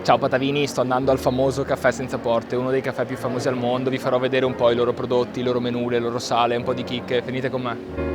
Ciao Patavini, sto andando al famoso Caffè Senza Porte, uno dei caffè più famosi al mondo. Vi farò vedere un po' i loro prodotti, i loro menù, le loro sale, un po' di chicche. Venite con me.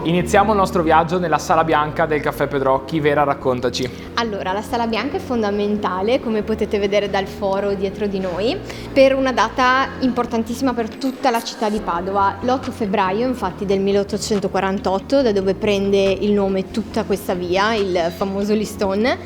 Iniziamo il nostro viaggio nella sala bianca del Caffè Pedrocchi. Vera, raccontaci. Allora, la sala bianca è fondamentale, come potete vedere dal foro dietro di noi, per una data importantissima per tutta la città di Padova. L'8 febbraio, infatti, del 1848, da dove prende il nome tutta questa via, il famoso listone,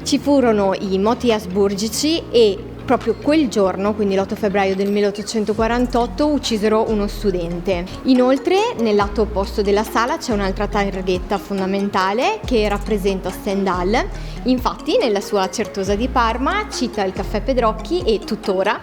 ci furono i moti asburgici e proprio quel giorno, quindi l'8 febbraio del 1848, uccisero uno studente. Inoltre, nel lato opposto della sala c'è un'altra targhetta fondamentale che rappresenta Stendhal. Infatti, nella sua Certosa di Parma cita il caffè Pedrocchi e tuttora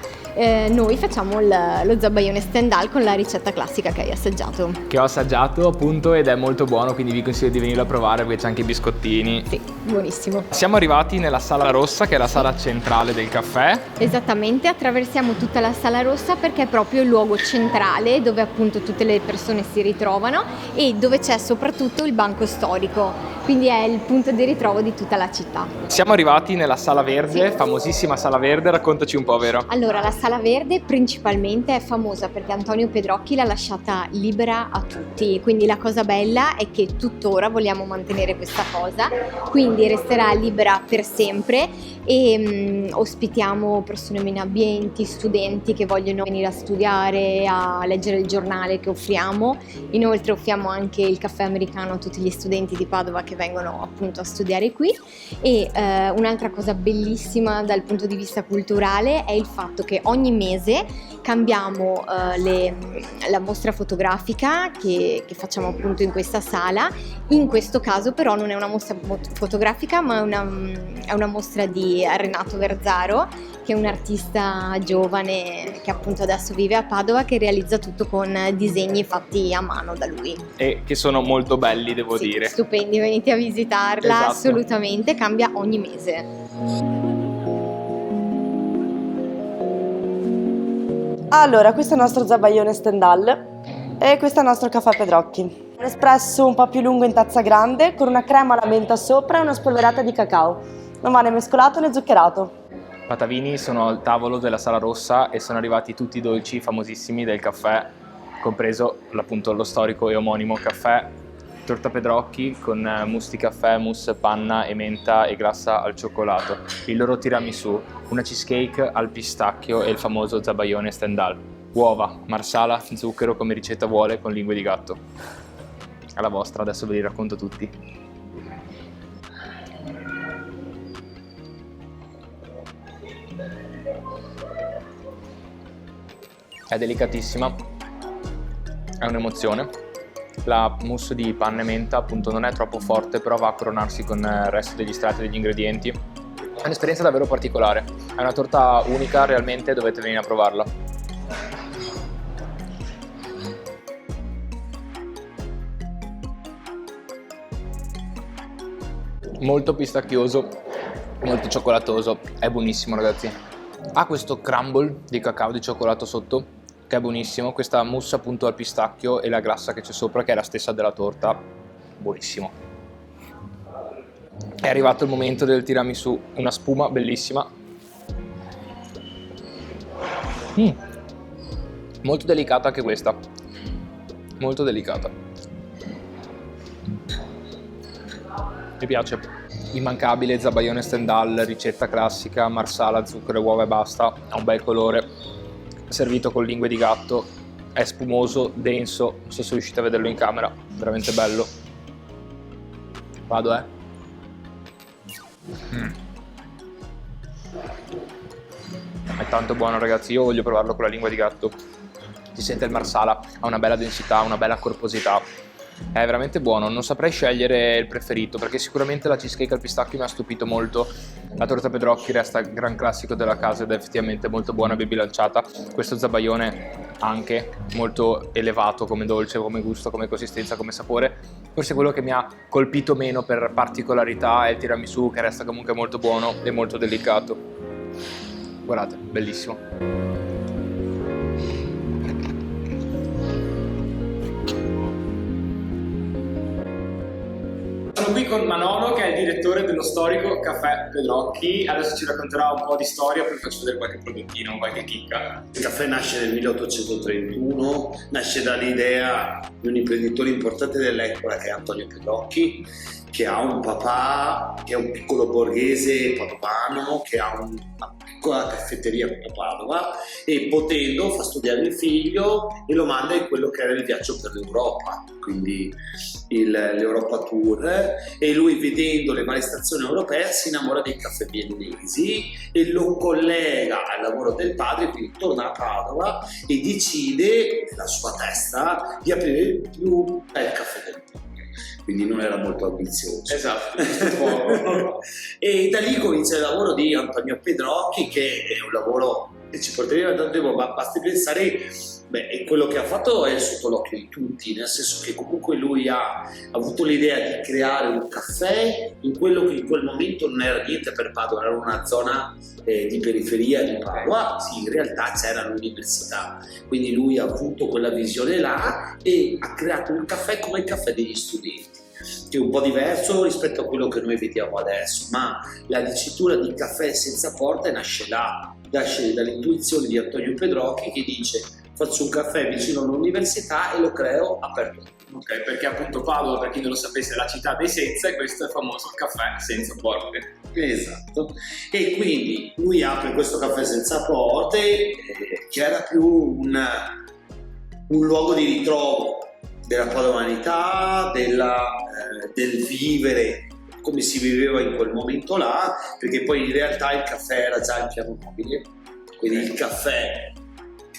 noi facciamo lo zabaione Stendhal con la ricetta classica che hai assaggiato. Che ho assaggiato appunto ed è molto buono, quindi vi consiglio di venirlo a provare perché c'è anche i biscottini. Sì, buonissimo. Siamo arrivati nella sala rossa, che è la sala centrale del caffè. Esattamente, attraversiamo tutta la sala rossa perché è proprio il luogo centrale dove appunto tutte le persone si ritrovano e dove c'è soprattutto il banco storico, quindi è il punto di ritrovo di tutta la città. Siamo arrivati nella sala verde, famosissima sala verde, raccontaci un po', Vero. Allora, la sala verde principalmente è famosa perché Antonio Pedrocchi l'ha lasciata libera a tutti, quindi la cosa bella è che tuttora vogliamo mantenere questa cosa, quindi resterà libera per sempre e ospitiamo persone meno abbienti, studenti che vogliono venire a studiare, a leggere il giornale che offriamo. Inoltre offriamo anche il caffè americano a tutti gli studenti di Padova che vengono appunto a studiare qui e un'altra cosa bellissima dal punto di vista culturale è il fatto che ogni mese cambiamo la mostra fotografica che facciamo appunto in questa sala. In questo caso però non è una mostra fotografica ma è una mostra di Renato Verzaro, che è un artista giovane che appunto adesso vive a Padova, che realizza tutto con disegni fatti a mano da lui. E che sono molto belli, devo dire. Stupendi, venite a visitarla, Esatto. Assolutamente, cambia ogni mese. Allora, questo è il nostro zabaione Stendhal e questo è il nostro caffè Pedrocchi. Un espresso un po' più lungo in tazza grande con una crema alla menta sopra e una spolverata di cacao. Non va né mescolato né zuccherato. Patavini, sono al tavolo della sala rossa e sono arrivati tutti i dolci famosissimi del caffè, compreso appunto lo storico e omonimo caffè, torta Pedrocchi con mousse di caffè, mousse, panna e menta e glassa al cioccolato, il loro tiramisù, una cheesecake al pistacchio e il famoso zabaione Stendhal. Uova, marsala, zucchero come ricetta vuole con lingue di gatto. Alla vostra, adesso ve li racconto tutti. È delicatissima, è un'emozione. La mousse di panna e menta appunto non è troppo forte, però va a coronarsi con il resto degli strati degli ingredienti. È un'esperienza davvero particolare, è una torta unica, realmente dovete venire a provarla. Molto pistacchioso, molto cioccolatoso, è buonissimo ragazzi. Ha questo crumble di cacao di cioccolato sotto, che è buonissimo, questa mousse appunto al pistacchio e la glassa che c'è sopra, che è la stessa della torta, buonissimo. È arrivato il momento del tiramisù, una spuma bellissima. Molto delicata anche questa, molto delicata. Mi piace. Immancabile zabaione Stendhal, ricetta classica, marsala, zucchero, uova e basta, ha un bel colore. Servito con lingue di gatto, è spumoso, denso, non so se riuscite a vederlo in camera, veramente bello. Vado, È tanto buono ragazzi, io voglio provarlo con la lingua di gatto. Si sente il marsala, ha una bella densità, una bella corposità. È veramente buono, non saprei scegliere il preferito perché sicuramente la cheesecake al pistacchio mi ha stupito molto. La torta Pedrocchi resta il gran classico della casa ed è effettivamente molto buona e ben bilanciata. Questo zabaione anche molto elevato come dolce, come gusto, come consistenza, come sapore. Forse quello che mi ha colpito meno per particolarità è il tiramisù, che resta comunque molto buono e molto delicato. Guardate, bellissimo. Sono qui con Manolo, che è il direttore dello storico Caffè Pedrocchi. Adesso ci racconterà un po' di storia, poi faccio vedere qualche prodottino, qualche chicca. Il caffè nasce nel 1831, nasce dall'idea di un imprenditore importante dell'epoca che è Antonio Pedrocchi, che ha un papà che è un piccolo borghese padovano, che ha una piccola caffetteria a Padova, e potendo fa studiare il figlio e lo manda in quello che era il viaggio per l'Europa, quindi l'Europa Tour, e lui, vedendo le varie stazioni europee, si innamora dei caffè viennesi e lo collega al lavoro del padre, quindi torna a Padova e decide nella sua testa di aprire il più bel caffè del mondo. Quindi non era molto ambizioso. Esatto. E da lì comincia il lavoro di Antonio Pedrocchi, che è un lavoro che ci porterebbe da tempo, ma basti pensare, e quello che ha fatto è sotto l'occhio di tutti, nel senso che comunque lui ha avuto l'idea di creare un caffè in quello che in quel momento non era niente per Padova, era una zona di periferia di Padova. Sì, in realtà c'era l'università, quindi lui ha avuto quella visione là e ha creato un caffè come il caffè degli studenti, che è un po' diverso rispetto a quello che noi vediamo adesso, ma la dicitura di caffè senza porta nasce là, nasce dall'intuizione di Antonio Pedrocchi, che dice: faccio un caffè vicino all'università e lo creo aperto. Ok, perché appunto Padova, per chi non lo sapesse, è la città dei senza, e questo è il famoso caffè senza porte. Esatto. E quindi lui apre questo caffè senza porte, che era più un luogo di ritrovo della padovanità, del vivere come si viveva in quel momento là, perché poi in realtà il caffè era già in piano nobile, quindi il caffè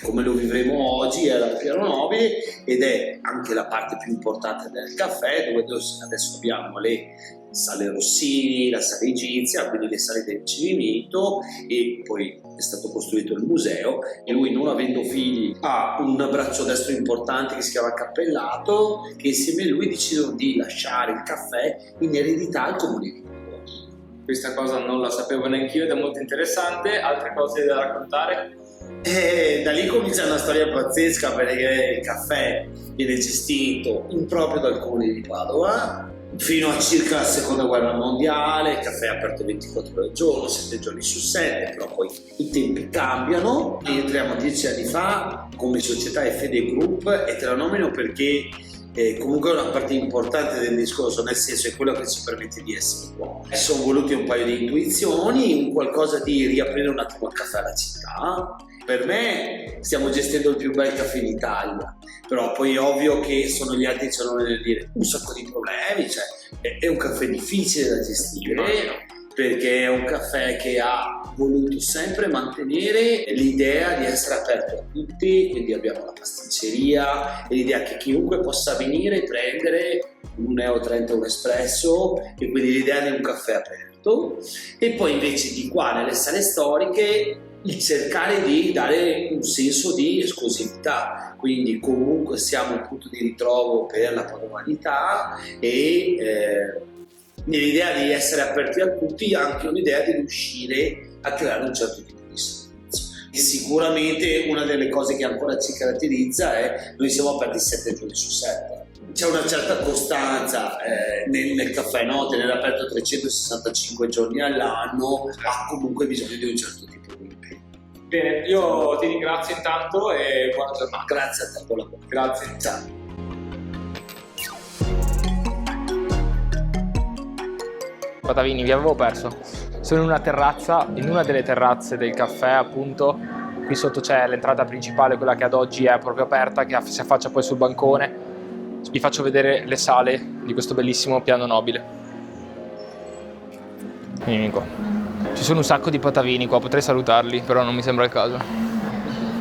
come lo vivremo oggi era il piano nobile, ed è anche la parte più importante del caffè, dove adesso abbiamo le sale Rossini, la sala egizia, quindi le sale del ricevimento, e poi è stato costruito il museo, e lui, non avendo figli, ha un braccio destro importante che si chiama Cappellato, che insieme a lui decidono di lasciare il caffè in eredità al comune di Padova. Questa cosa non la sapevo neanch'io ed è molto interessante. Altre cose da raccontare? E da lì comincia una storia pazzesca, perché il caffè viene gestito in proprio dal comune di Padova fino a circa la seconda guerra mondiale. Il caffè è aperto 24 ore al giorno, 7 giorni su 7, però poi i tempi cambiano. Entriamo 10 anni fa come società Fede Group, e te la nomino perché comunque è una parte importante del discorso, nel senso è quello che ci permette di essere qua. Sono voluti un paio di intuizioni, un qualcosa di riaprire un attimo il caffè alla città. Per me stiamo gestendo il più bel caffè in Italia, però poi è ovvio che sono gli altri che ci hanno nel dire un sacco di problemi, cioè è un caffè difficile da gestire, perché è un caffè che ha voluto sempre mantenere l'idea di essere aperto a tutti, quindi abbiamo la pasticceria e l'idea che chiunque possa venire e prendere €1,30 un espresso, e quindi l'idea di un caffè aperto. E poi invece di qua nelle sale storiche il cercare di dare un senso di esclusività, quindi comunque siamo un punto di ritrovo per la padovanità, e nell'idea di essere aperti a tutti anche un'idea di riuscire a creare un certo tipo di servizio. E sicuramente una delle cose che ancora ci caratterizza è noi siamo aperti 7 giorni su 7. C'è una certa costanza nel caffè, no? Tenere aperto 365 giorni all'anno ha comunque bisogno di un certo tipo di impegno. Bene, io ti ringrazio intanto e buona giornata. Grazie a te, buon lavoro. Grazie. Ciao. Patavini, vi avevo perso. Sono in una terrazza, in una delle terrazze del caffè, appunto. Qui sotto c'è l'entrata principale, quella che ad oggi è proprio aperta, che si affaccia poi sul bancone. Vi faccio vedere le sale di questo bellissimo piano nobile. Vieni qua. Ci sono un sacco di patavini qua, potrei salutarli, però non mi sembra il caso.